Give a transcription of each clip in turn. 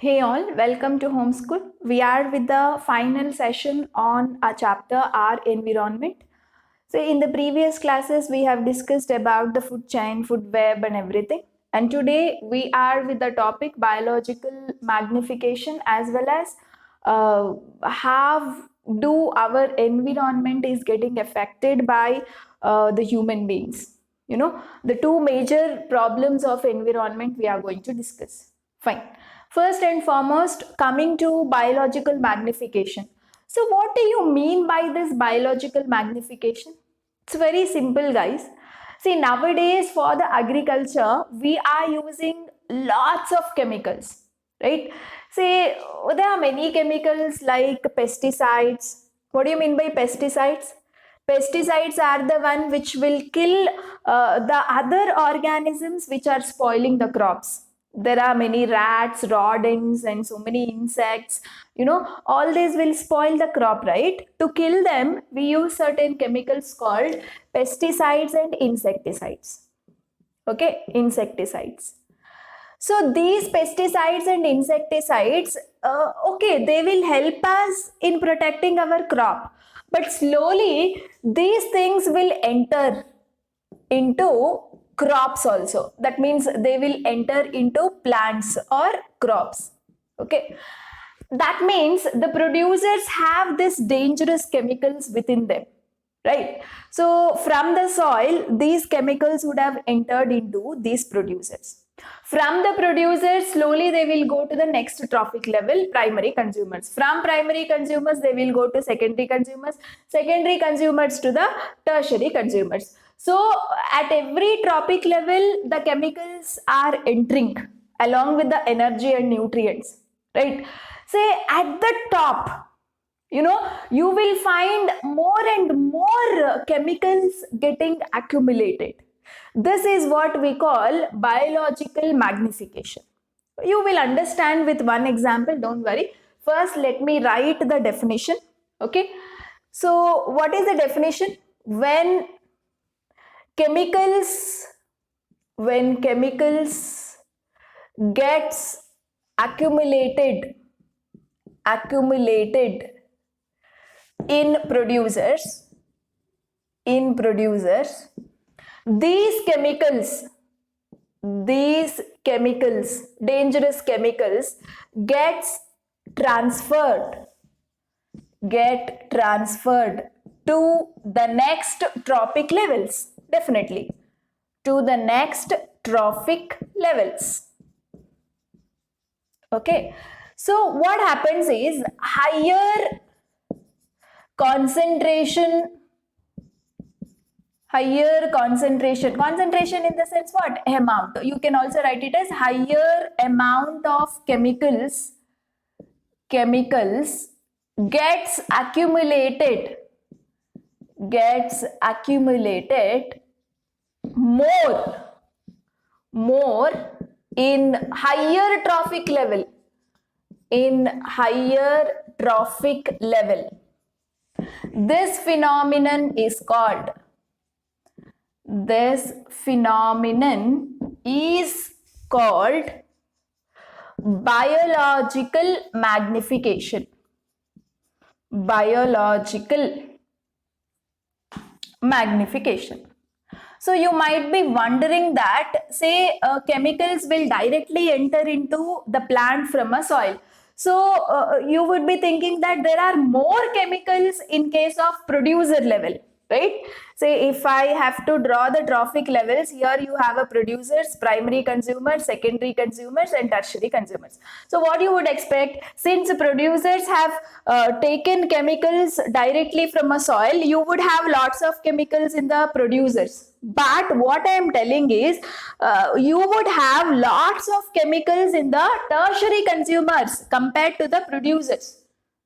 Hey all, welcome to Homeschool. We are with the final session on our chapter Our Environment. So in the previous classes we have discussed about the food chain, food web and everything. And today we are with the topic biological magnification as well as how do our environment is getting affected by the human beings. The two major problems of environment we are going to discuss. Fine. First and foremost, coming to biological magnification. So, what do you mean by this biological magnification? It's very simple, guys. See, nowadays for the agriculture, we are using lots of chemicals, right? See, there are many chemicals like pesticides. What do you mean by pesticides? Pesticides are the one which will kill the other organisms which are spoiling the crops. There are many rats, rodents, and so many insects. All these will spoil the crop, right? To kill them, we use certain chemicals called pesticides and insecticides. Okay, insecticides. So these pesticides and insecticides, okay, they will help us in protecting our crop. But slowly, these things will enter into crops also. That means they will enter into plants or crops. Okay. That means the producers have these dangerous chemicals within them, right? So from the soil, these chemicals would have entered into these producers. From the producers, slowly they will go to the next trophic level, primary consumers. From primary consumers, they will go to secondary consumers to the tertiary consumers. So at every trophic level, the chemicals are entering along with the energy and nutrients, right? Say at the top, you will find more and more chemicals getting accumulated. This is what we call biological magnification. You will understand with one example, don't worry. First, let me write the definition. Okay. So, what is the definition? Chemicals, when chemicals gets accumulated in producers, these chemicals, dangerous chemicals, transferred get transferred to the next trophic levels, definitely to the next trophic levels. Okay, so what happens is higher concentration in the sense what? Amount. You can also write it as higher amount of chemicals gets accumulated more in higher trophic level. This phenomenon is called biological magnification. So you might be wondering that, say, chemicals will directly enter into the plant from a soil. So you would be thinking that there are more chemicals in case of producer level, right? Say if I have to draw the trophic levels, here you have a producers, primary consumers, secondary consumers and tertiary consumers. So what you would expect, since producers have taken chemicals directly from a soil, you would have lots of chemicals in the producers. But what I am telling is, you would have lots of chemicals in the tertiary consumers compared to the producers.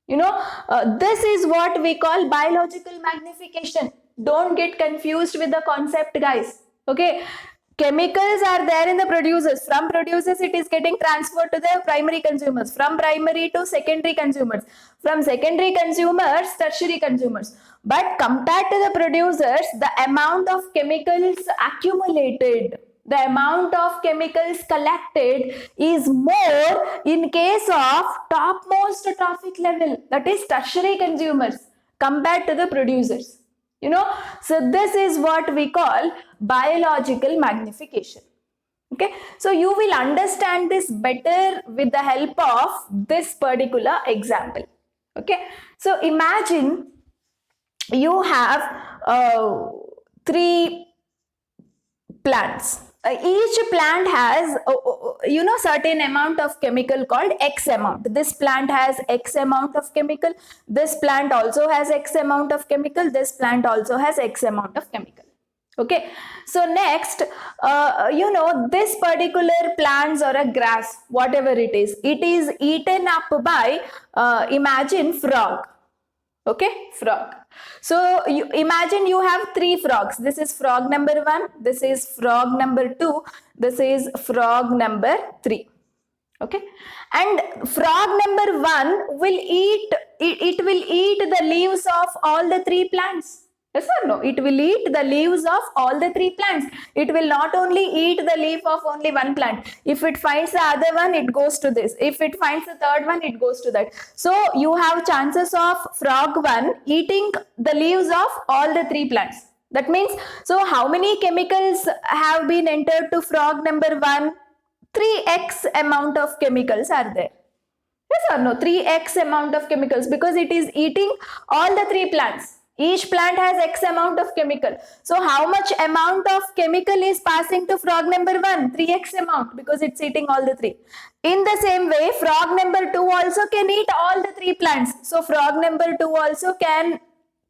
This is what we call biological magnification. Don't get confused with the concept, guys. Okay, chemicals are there in the producers. From producers, it is getting transferred to the primary consumers. From primary to secondary consumers. From secondary consumers, tertiary consumers. But compared to the producers, the amount of chemicals accumulated The amount of chemicals collected is more in case of topmost trophic level, that is tertiary consumers, compared to the producers. So this is what we call biological magnification. Okay, so you will understand this better with the help of this particular example. Okay, so imagine you have three plants. Each plant has certain amount of chemical called X amount. This plant has X amount of chemical, this plant also has X amount of chemical, this plant also has X amount of chemical. Okay, so next, this particular plants or a grass, whatever it is eaten up by imagine frog. Okay, frog. So you imagine you have three frogs. This is frog number 1, this is frog number 2, this is frog number 3. Okay, and frog number 1 will eat, it will eat the leaves of all the three plants. Yes or no? It will eat the leaves of all the three plants. It will not only eat the leaf of only one plant. If it finds the other one, it goes to this. If it finds the third one, it goes to that. So you have chances of frog 1 eating the leaves of all the three plants. That means, so how many chemicals have been entered to frog number 1? 3x amount of chemicals are there. Yes or no? 3x amount of chemicals, because it is eating all the three plants. Each plant has X amount of chemical. So how much amount of chemical is passing to frog number 1? 3x amount, because it's eating all the three. In the same way, frog number 2 also can eat all the three plants. So frog number 2 also can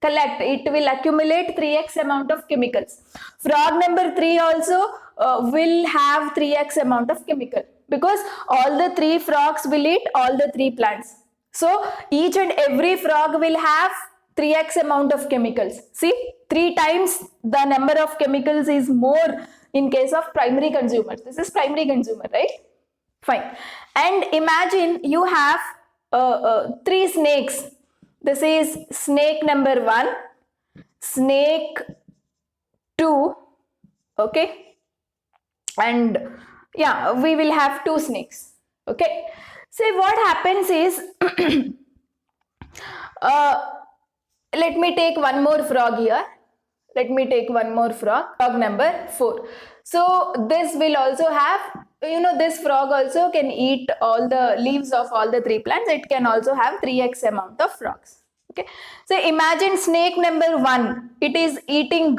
collect, it will accumulate 3x amount of chemicals. Frog number 3 also will have 3x amount of chemical, because all the three frogs will eat all the three plants. So each and every frog will have 3x amount of chemicals. See, 3 times the number of chemicals is more in case of primary consumers. This is primary consumer, right? Fine. And imagine you have 3 snakes. This is snake number 1, snake 2, okay? And yeah, we will have 2 snakes, okay? See, what happens is, let me take one more frog here. Let me take one more frog, frog number 4. So this will also have, this frog also can eat all the leaves of all the three plants. It can also have 3x amount of frogs. Okay. So imagine snake number 1. It is eating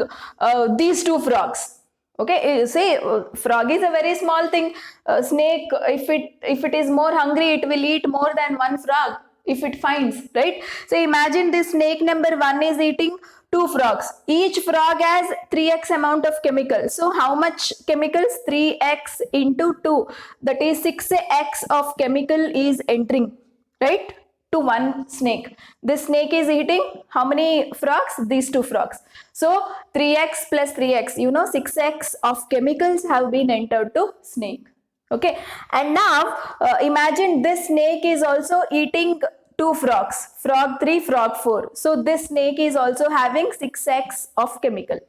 these 2 frogs. Okay. Say frog is a very small thing. Snake, if it is more hungry, it will eat more than 1 frog. If it finds, right? So imagine this snake number 1 is eating 2 frogs. Each frog has 3x amount of chemicals. So how much chemicals? 3x into 2. That is 6x of chemical is entering, right? To one snake. This snake is eating how many frogs? These 2 frogs. So 3x plus 3x, 6x of chemicals have been entered to snake. Okay, and now imagine this snake is also eating 2 frogs, frog 3, frog 4. So this snake is also having 6x of chemical.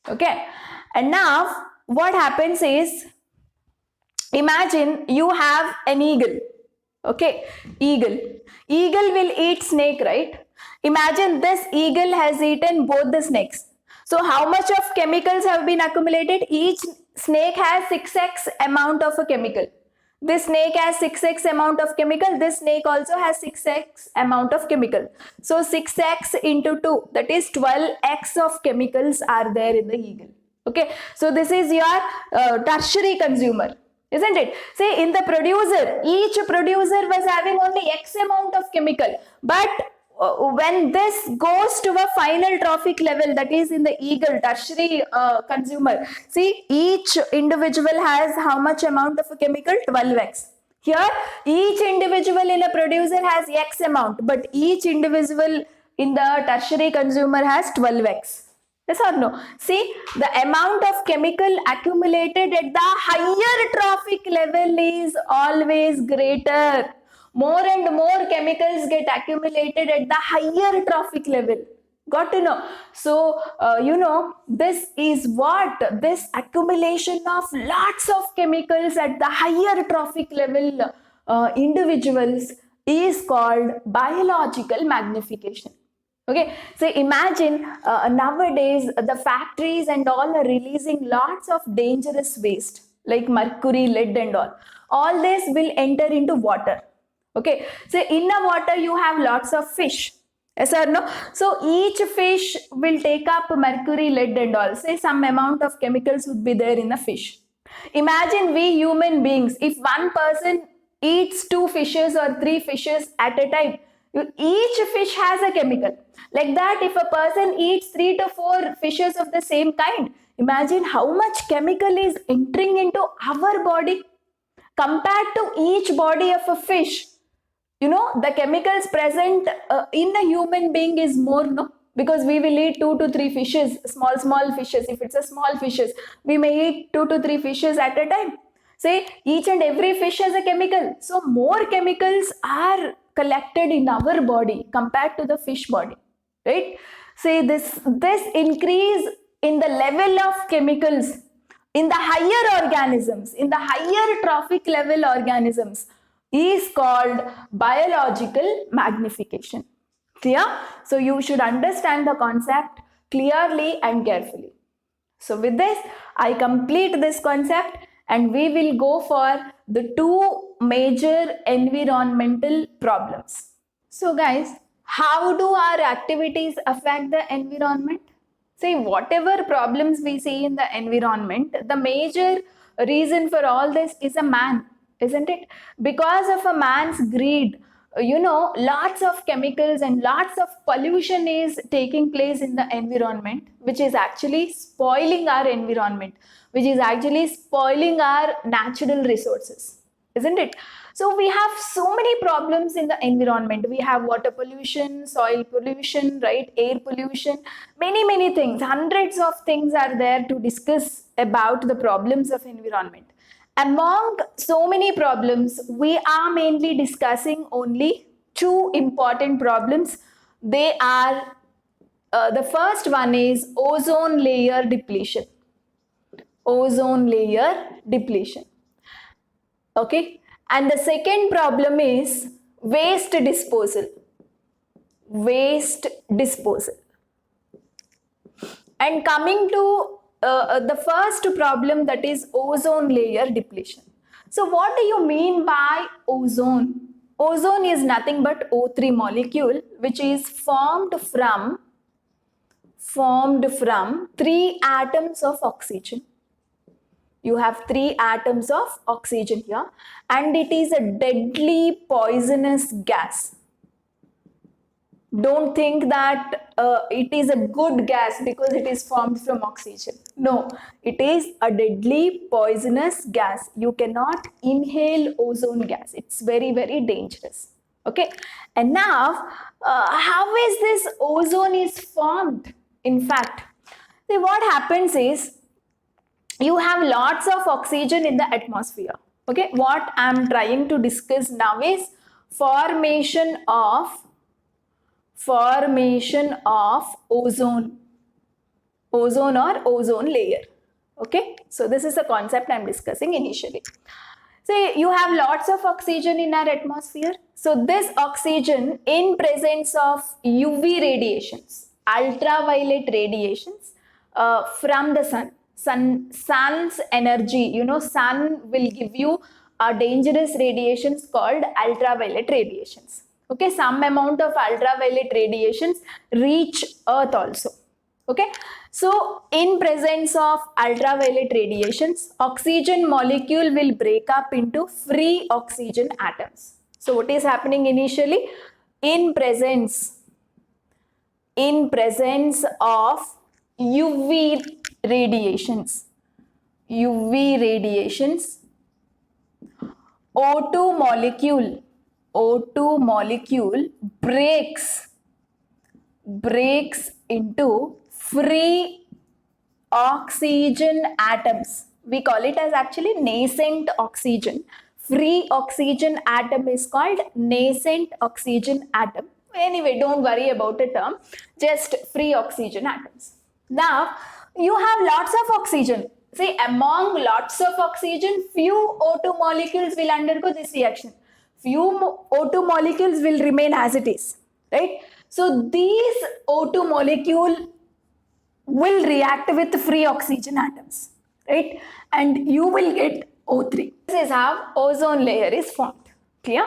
Okay, and now what happens is, imagine you have an eagle. Okay, eagle will eat snake, right? Imagine this eagle has eaten both the snakes. So how much of chemicals have been accumulated? Each snake has 6x amount of a chemical. This snake has 6x amount of chemical. This snake also has 6x amount of chemical. So 6x into 2, that is 12x of chemicals are there in the eagle. Okay, so this is your tertiary consumer, isn't it? Say in the producer, each producer was having only X amount of chemical, but when this goes to a final trophic level, that is in the eagle, tertiary consumer, see, each individual has how much amount of a chemical? 12x. Here, each individual in a producer has X amount, but each individual in the tertiary consumer has 12x. Yes or no? See, the amount of chemical accumulated at the higher trophic level is always greater. More and more chemicals get accumulated at the higher trophic level. Got to know. So, this is what this accumulation of lots of chemicals at the higher trophic level individuals is called biological magnification. Okay, so imagine nowadays the factories and all are releasing lots of dangerous waste like mercury, lead, and all. All this will enter into water. Okay, so in the water you have lots of fish. Yes or no? So each fish will take up mercury, lead, and all. Say some amount of chemicals would be there in the fish. Imagine we human beings, if one person eats two fishes or three fishes at a time, each fish has a chemical. Like that, if a person eats 3 to 4 fishes of the same kind, imagine how much chemical is entering into our body compared to each body of a fish. The chemicals present in a human being is more, no, because we will eat 2 to 3 fishes, small fishes. If it's a small fishes, we may eat 2 to 3 fishes at a time. Say each and every fish has a chemical, so more chemicals are collected in our body compared to the fish body, right? Say this increase in the level of chemicals in the higher organisms, in the higher trophic level organisms, is called biological magnification. Clear? So you should understand the concept clearly and carefully. So with this, I complete this concept and we will go for the two major environmental problems. So guys, how do our activities affect the environment? See, whatever problems we see in the environment, the major reason for all this is a man, isn't it? Because of a man's greed, lots of chemicals and lots of pollution is taking place in the environment, which is actually spoiling our environment, which is actually spoiling our natural resources, isn't it? So we have so many problems in the environment. We have water pollution, soil pollution, right? Air pollution, many things. Hundreds of things are there to discuss about the problems of environment. Among so many problems, we are mainly discussing only two important problems. They are the first one is ozone layer depletion. Ozone layer depletion. Okay, and the second problem is waste disposal. Waste disposal. And coming to the first problem, that is ozone layer depletion. So what do you mean by ozone? Ozone is nothing but O3 molecule, which is formed from 3 atoms of oxygen. You have 3 atoms of oxygen here, and it is a deadly poisonous gas. Don't think that it is a good gas because it is formed from oxygen. No, it is a deadly poisonous gas. You cannot inhale ozone gas. It's very dangerous. Okay, and now how is this ozone is formed? In fact, see, what happens is you have lots of oxygen in the atmosphere. Okay, what I'm trying to discuss now is formation of ozone or ozone layer. Okay, so this is the concept I'm discussing initially. So you have lots of oxygen in our atmosphere. So this oxygen, in presence of UV radiations, ultraviolet radiations from the sun's energy, sun will give you dangerous radiations called ultraviolet radiations. Okay, some amount of ultraviolet radiations reach earth also. Okay, so in presence of ultraviolet radiations, oxygen molecule will break up into free oxygen atoms. So what is happening initially? In presence of UV radiations, O2 molecule breaks into free oxygen atoms. We call it as actually nascent oxygen. Free oxygen atom is called nascent oxygen atom. Anyway, don't worry about the term, just free oxygen atoms. Now, you have lots of oxygen. See, among lots of oxygen, few O2 molecules will undergo this reaction. Few O2 molecules will remain as it is, right? So, these O2 molecule will react with free oxygen atoms, right? And you will get O3. This is how ozone layer is formed. Clear?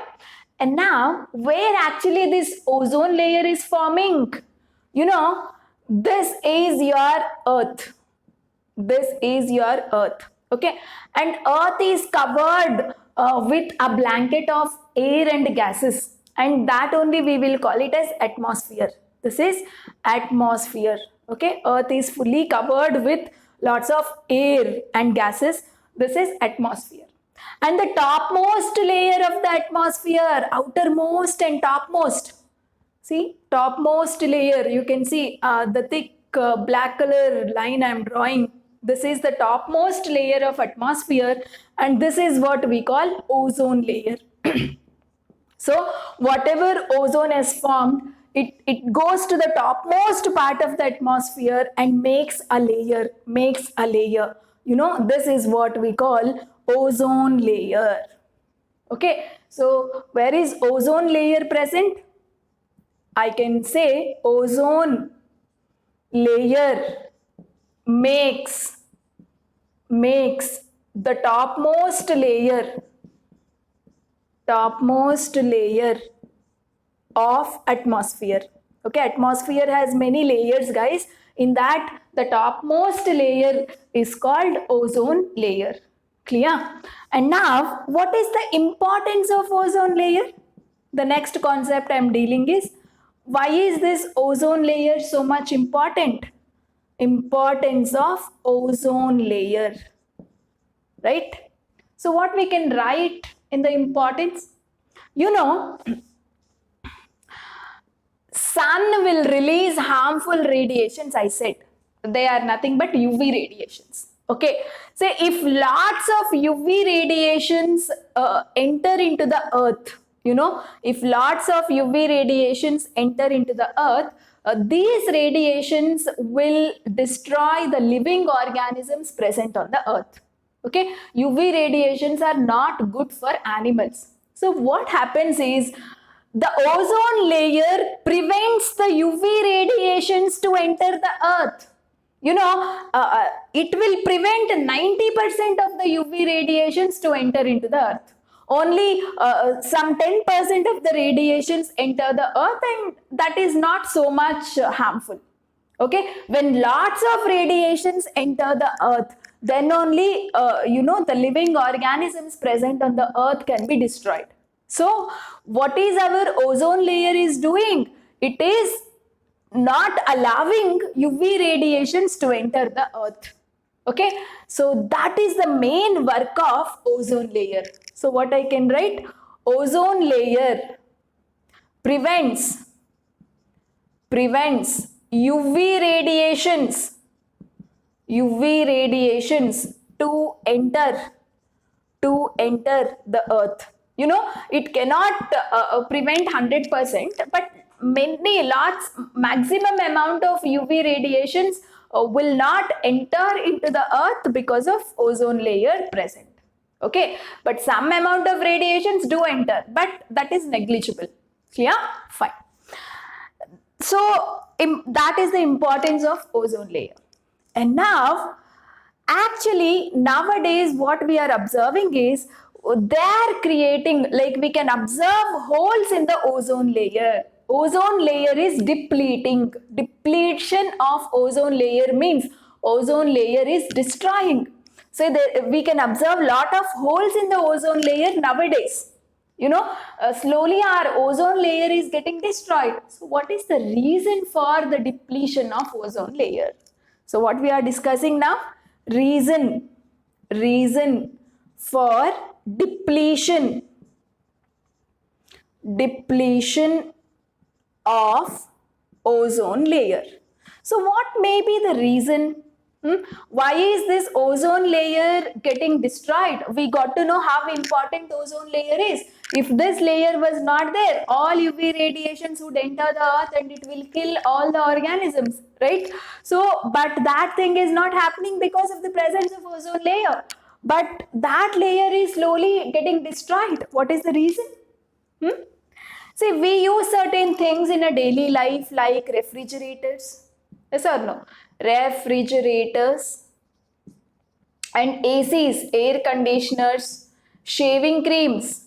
And now, where actually this ozone layer is forming? You know, this is your Earth. This is your Earth. Okay? And Earth is covered with a blanket of air and gases. And that only we will call it as atmosphere. This is atmosphere. Okay? Earth is fully covered with lots of air and gases. This is atmosphere. And the topmost layer of the atmosphere, outermost and topmost. See, topmost layer, you can see the thick black color line I am drawing. This is the topmost layer of atmosphere, and this is what we call ozone layer. So, whatever ozone is formed, it goes to the topmost part of the atmosphere and makes a layer, You know, this is what we call ozone layer. Okay, so where is ozone layer present? I can say ozone layer makes the topmost layer of atmosphere. Okay, atmosphere has many layers, guys. In that, the topmost layer is called ozone layer. Clear? And now, what is the importance of ozone layer? The next concept I am dealing is, why is this ozone layer so much important? Importance of ozone layer. Right? So what we can write in the importance? You know, sun will release harmful radiations, I said. They are nothing but UV radiations. Okay, so if lots of UV radiations enter into the earth, you know, if lots of UV radiations enter into the earth, these radiations will destroy the living organisms present on the earth. Okay, UV radiations are not good for animals. So what happens is, the ozone layer prevents the UV radiations to enter the earth. You know, it will prevent 90% of the UV radiations to enter into the earth. Only some 10% of the radiations enter the earth, and that is not so much harmful. Okay, when lots of radiations enter the earth, then only, you know, the living organisms present on the earth can be destroyed. So, what is our ozone layer is doing? It is not allowing UV radiations to enter the earth. Okay, so that is the main work of ozone layer. So what I can write? Ozone layer prevents UV radiations to enter the earth. You know, it cannot prevent 100%, but maximum amount of UV radiations will not enter into the earth because of ozone layer present. Okay, but some amount of radiations do enter, but that is negligible. Clear? Fine. So that is the importance of ozone layer. And now, actually, nowadays what we are observing is, they are creating, like we can observe holes in the ozone layer. Ozone layer is depleting. Depletion of ozone layer means ozone layer is destroying. So we can observe lot of holes in the ozone layer nowadays. You know, slowly our ozone layer is getting destroyed. So what is the reason for the depletion of ozone layer? So what we are discussing now? Reason for depletion of ozone layer. So what may be the reason? Why is this ozone layer getting destroyed? We got to know how important ozone layer is. If this layer was not there, all UV radiations would enter the earth and it will kill all the organisms, right? So, but that thing is not happening because of the presence of ozone layer. But that layer is slowly getting destroyed. What is the reason? See, we use certain things in a daily life like refrigerators. Yes or no? Refrigerators and ACs, air conditioners, shaving creams,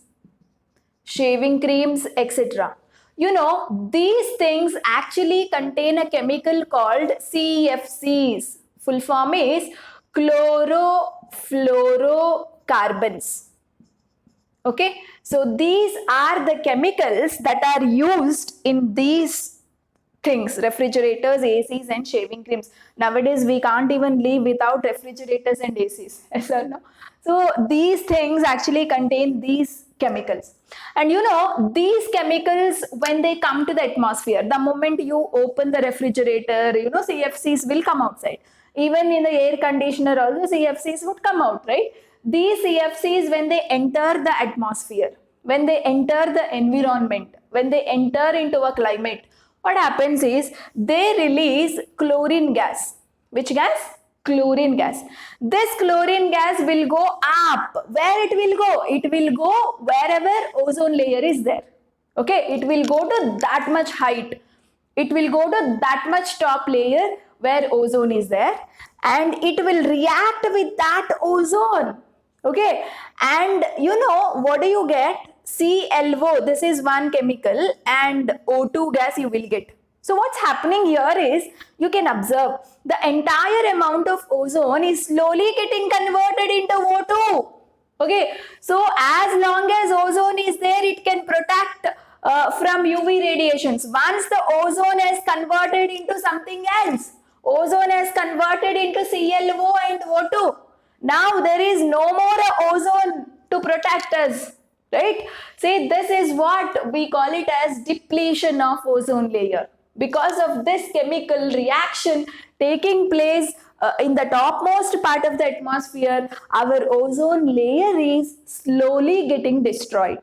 etc. You know, these things actually contain a chemical called CFCs. Full form is chlorofluorocarbons. Okay, so these are the chemicals that are used in these things, refrigerators, ACs, and shaving creams. Nowadays, we can't even live without refrigerators and ACs. Yes or no? So these things actually contain these chemicals. And you know, these chemicals, when they come to the atmosphere, the moment you open the refrigerator, you know, CFCs will come outside. Even in the air conditioner also, CFCs would come out, right? These CFCs, when they enter the atmosphere, when they enter the environment, when they enter into a climate, what happens is they release chlorine gas. Which gas? Chlorine gas. This chlorine gas will go up. Where it will go? It will go wherever ozone layer is there. Okay, it will go to that much height. It will go to that much top layer where ozone is there, and it will react with that ozone. Okay, and you know what do you get? CLO, this is one chemical, and O2 gas you will get. So what's happening here is, you can observe the entire amount of ozone is slowly getting converted into O2. Okay, so as long as ozone is there, it can protect from UV radiations. Once the ozone is converted into something else, ozone is converted into CLO and O2. Now there is no more ozone to protect us, right? See, this is what we call it as depletion of ozone layer. Because of this chemical reaction taking place in the topmost part of the atmosphere, our ozone layer is slowly getting destroyed.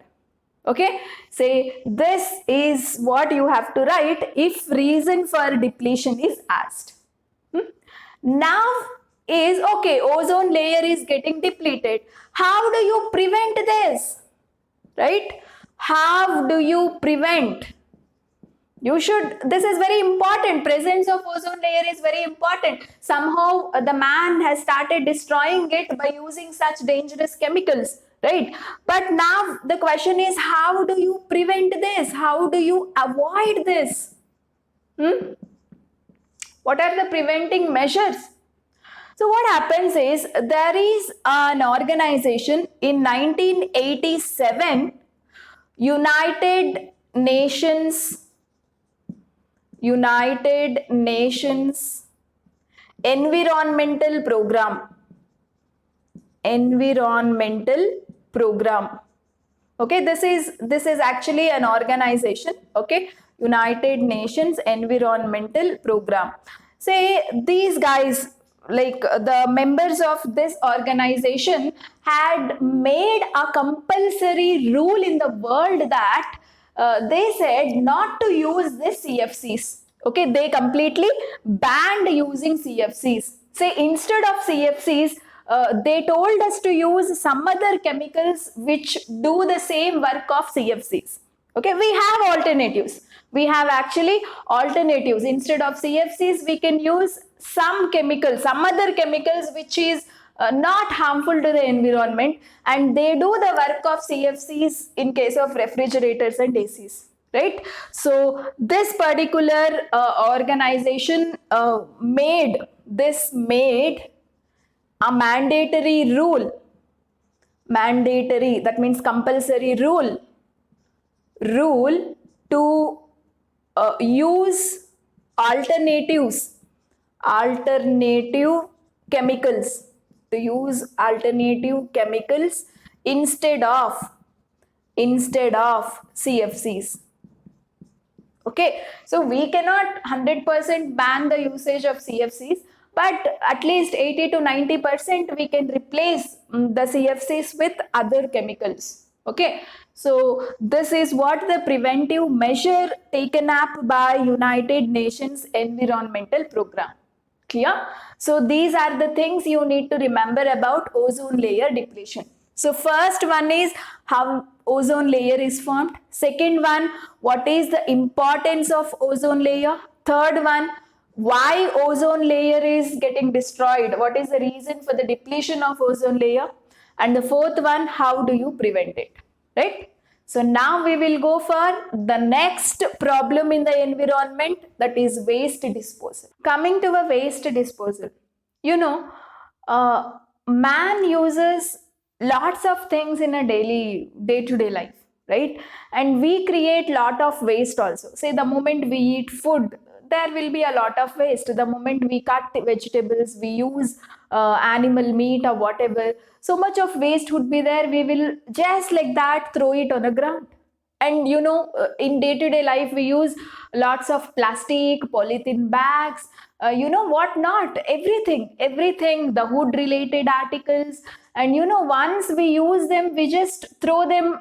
Okay, say this is what you have to write if reason for depletion is asked. Now is, okay, ozone layer is getting depleted. How do you prevent this? Right? How do you prevent? You should, this is very important. Presence of ozone layer is very important. Somehow the man has started destroying it by using such dangerous chemicals, right? But now the question is, how do you prevent this? How do you avoid this? What are the preventing measures? So what happens is, there is an organization in 1987, United Nations Environmental Program. Okay, this is actually an organization. Okay, United Nations Environmental Program. Say these guys, like the members of this organization, had made a compulsory rule in the world that they said not to use this CFCs. Okay, they completely banned using CFCs. Say instead of CFCs, they told us to use some other chemicals which do the same work of CFCs. Okay, we have alternatives. We have actually alternatives. Instead of CFCs, we can use some chemicals, some other chemicals which is not harmful to the environment, and they do the work of CFCs in case of refrigerators and ACs. Right? So this particular organization made a mandatory rule. Mandatory, that means compulsory rule to use alternative chemicals, instead of CFCs. Okay, so we cannot 100% ban the usage of CFCs, but at least 80 to 90% we can replace the CFCs with other chemicals. Okay, so this is what the preventive measure taken up by United Nations Environmental Program. Clear? So these are the things you need to remember about ozone layer depletion. So first one is how ozone layer is formed. Second one, what is the importance of ozone layer? Third one, why ozone layer is getting destroyed? What is the reason for the depletion of ozone layer? And the fourth one, how do you prevent it? Right? So now we will go for the next problem in the environment, that is waste disposal. Coming to a waste disposal, you know, man uses lots of things in a daily day-to-day life, right? And we create lot of waste also. Say the moment we eat food, there will be a lot of waste. The moment we cut vegetables, we use animal meat or whatever, so much of waste would be there. We will just like that throw it on the ground. And you know, in day-to-day life we use lots of plastic, polythene bags, you know what not, everything, the wood related articles. And you know, once we use them, we just throw them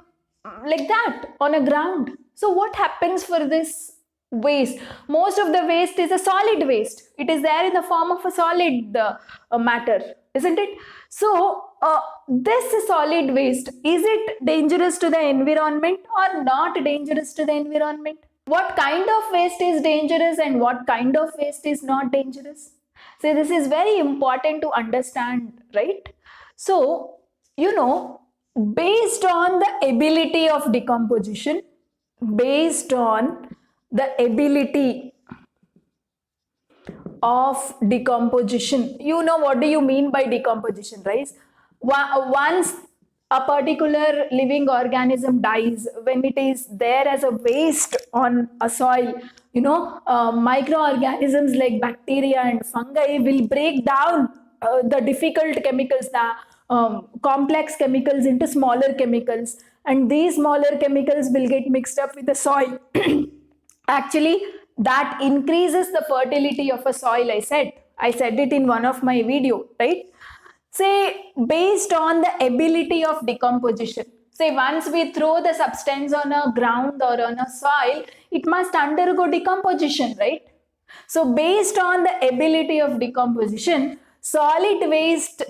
like that on a ground. So what happens for this waste? Most of the waste is a solid waste. It is there in the form of a solid matter, isn't it? So this solid waste, is it dangerous to the environment or not dangerous to the environment? What kind of waste is dangerous and what kind of waste is not dangerous? So this is very important to understand, right? So, you know, based on the ability of decomposition, based on the ability of decomposition, you know, what do you mean by decomposition, right? Once a particular living organism dies, when it is there as a waste on a soil, you know, microorganisms like bacteria and fungi will break down the difficult chemicals, the complex chemicals into smaller chemicals, and these smaller chemicals will get mixed up with the soil. Actually, that increases the fertility of a soil. I said it in one of my video, right? Say, based on the ability of decomposition, say once we throw the substance on a ground or on a soil, it must undergo decomposition, right? So based on the ability of decomposition, solid waste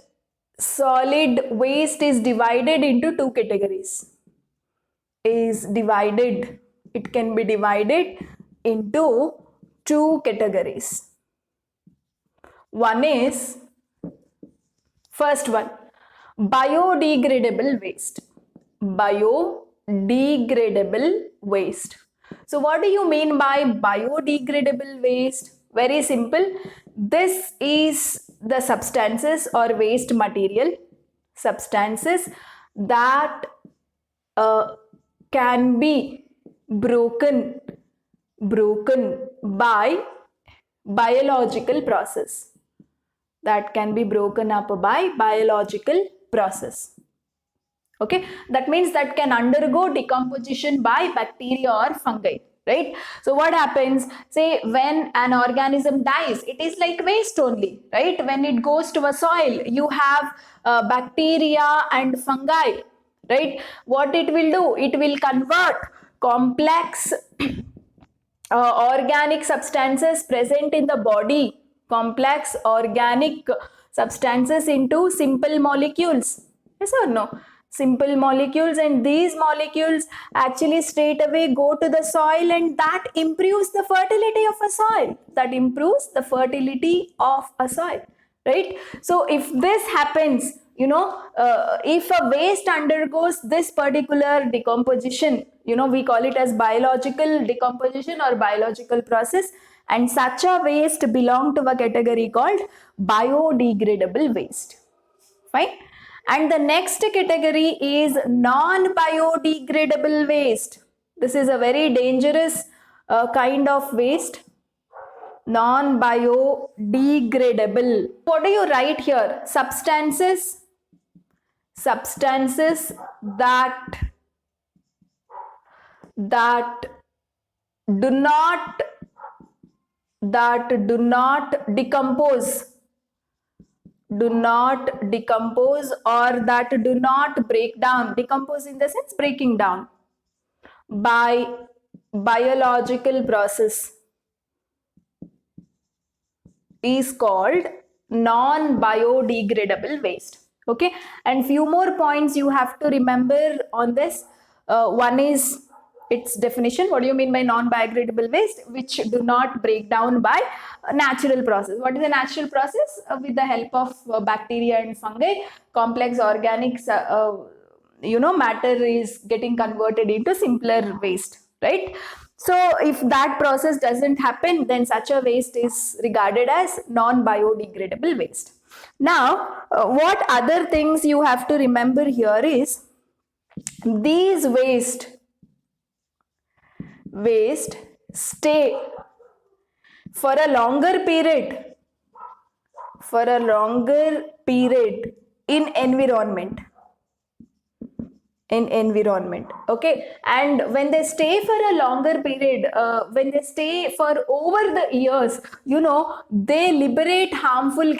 is divided into two categories. It can be divided into two categories. One is, first one, biodegradable waste. Biodegradable waste. So what do you mean by biodegradable waste? Very simple. This is the substances or waste material, substances that can be broken by biological process, that can be broken up by biological process. Okay, that means that can undergo decomposition by bacteria or fungi, right? So what happens, say when an organism dies, it is like waste only, right? When it goes to a soil, you have bacteria and fungi, right? What it will do, it will convert complex organic substances present in the body, complex organic substances, into simple molecules. Yes or no? Simple molecules, and these molecules actually straight away go to the soil, and that improves the fertility of a soil. That improves the fertility of a soil, right? So if this happens, you know, if a waste undergoes this particular decomposition, you know, we call it as biological decomposition or biological process, and such a waste belong to a category called biodegradable waste. Fine. And the next category is non-biodegradable waste. This is a very dangerous kind of waste. Non-biodegradable. What do you write here? Substances that do not decompose do not decompose, or that do not break down, decompose in the sense breaking down, by biological process is called non-biodegradable waste. Okay, and few more points you have to remember on this. One is its definition. What do you mean by non-biodegradable waste? Which do not break down by natural process. What is a natural process? With the help of bacteria and fungi, complex organics, matter is getting converted into simpler waste, right? So if that process doesn't happen, then such a waste is regarded as non-biodegradable waste. Now, what other things you have to remember here is these waste stay for a longer period in environment. Okay, and when they stay for a longer period, when they stay for over the years, they liberate harmful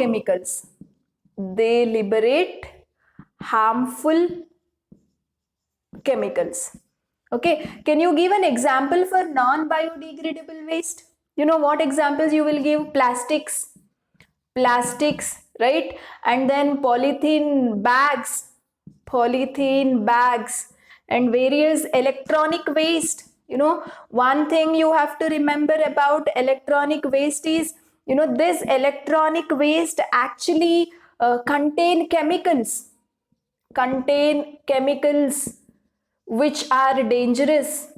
chemicals. Okay, can you give an example for non-biodegradable waste? What examples you will give? Plastics, right? And then polythene bags, and various electronic waste. One thing you have to remember about electronic waste is, this electronic waste actually contain chemicals which are dangerous.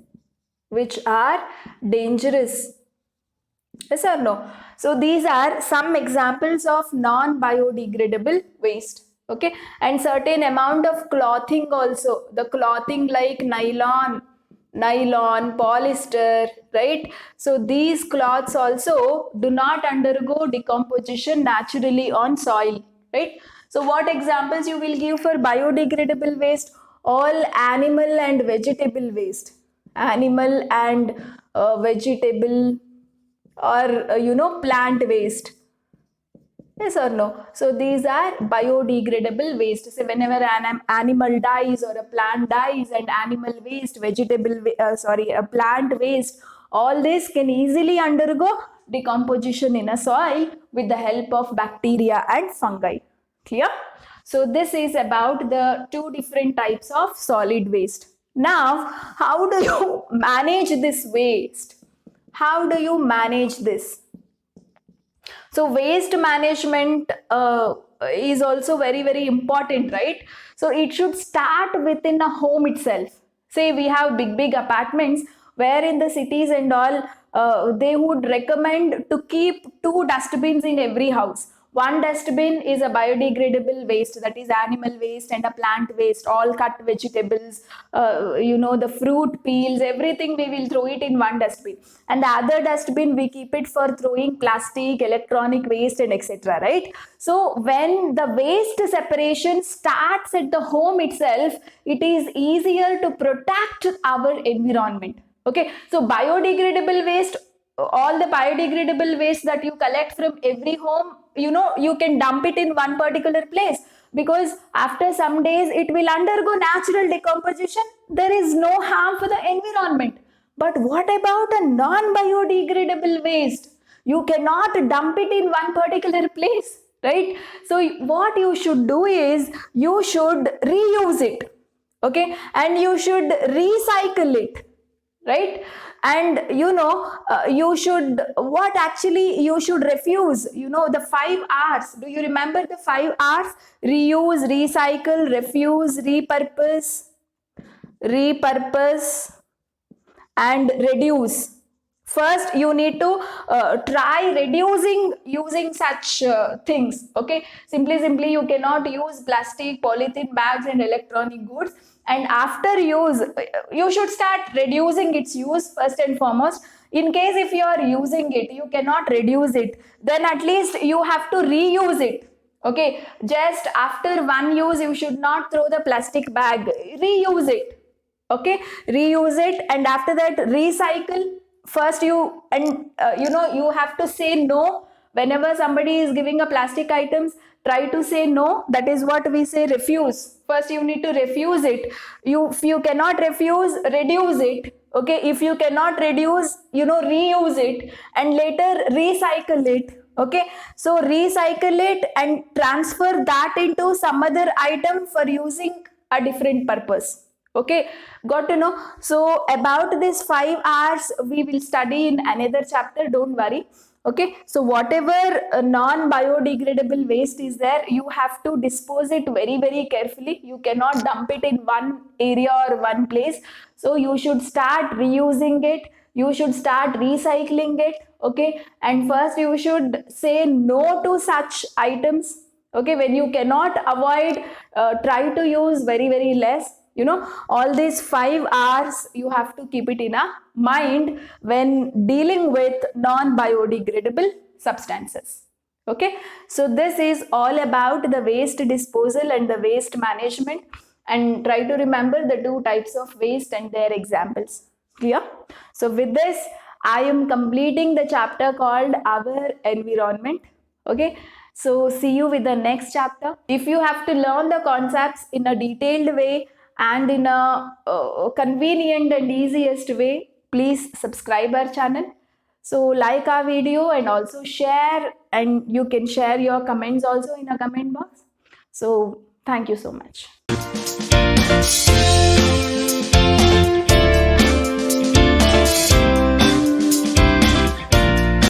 Yes or no? So these are some examples of non-biodegradable waste. Okay, and certain amount of clothing also. The clothing like nylon, polyester, right? So these cloths also do not undergo decomposition naturally on soil, right? So what examples you will give for biodegradable waste? All animal and vegetable waste. Animal and vegetable, or plant waste. Yes or no? So these are biodegradable waste. So whenever an animal dies or a plant dies, and animal waste, a plant waste, all this can easily undergo decomposition in a soil with the help of bacteria and fungi. Clear? So this is about the two different types of solid waste. Now, how do you manage this waste? How do you manage this? So waste management is also very, very important, right? So it should start within a home itself. Say we have big apartments where in the cities and all, they would recommend to keep 2 dustbins in every house. One dustbin is a biodegradable waste, that is animal waste and a plant waste, all cut vegetables, the fruit peels, everything we will throw it in one dustbin. And the other dustbin we keep it for throwing plastic, electronic waste and etc. Right? So when the waste separation starts at the home itself, it is easier to protect our environment. Okay, so biodegradable waste, all the biodegradable waste that you collect from every home, you can dump it in one particular place, because after some days it will undergo natural decomposition. There is no harm for the environment. But what about a non-biodegradable waste? You cannot dump it in one particular place, right? So what you should do is you should reuse it, okay, and you should recycle it, right? And you should refuse, the 5 R's. Do you remember the 5 R's? Reuse, recycle, refuse, repurpose and reduce. First you need to try reducing using such things. Okay, simply you cannot use plastic, polythene bags and electronic goods. And after use, you should start reducing its use first and foremost. In case if you are using it, you cannot reduce it, then at least you have to reuse it. Okay, just after one use you should not throw the plastic bag, reuse it. Okay, reuse it, and after that recycle. First you have to say no whenever somebody is giving a plastic items. try to say no. That is what we say refuse. First you need to refuse it. If you cannot refuse, reduce it. Okay, if you cannot reduce, reuse it and later recycle it. Okay, so recycle it and transfer that into some other item for using a different purpose. Okay, got to know. So about this 5 R's we will study in another chapter, don't worry. Okay, so whatever non biodegradable waste is there, you have to dispose it very very carefully. You cannot dump it in one area or one place. So you should start reusing it, you should start recycling it. Okay, and first you should say no to such items. Okay, when you cannot avoid, try to use very very less. All these 5 R's you have to keep it in a mind when dealing with non biodegradable substances. Okay, so this is all about the waste disposal and the waste management, and try to remember the 2 types of waste and their examples. Clear? So with this I am completing the chapter called Our Environment. Okay, so see you with the next chapter. If you have to learn the concepts in a detailed way and in a convenient and easiest way, please subscribe our channel. So like our video and also share, and you can share your comments also in a comment box. So thank you so much.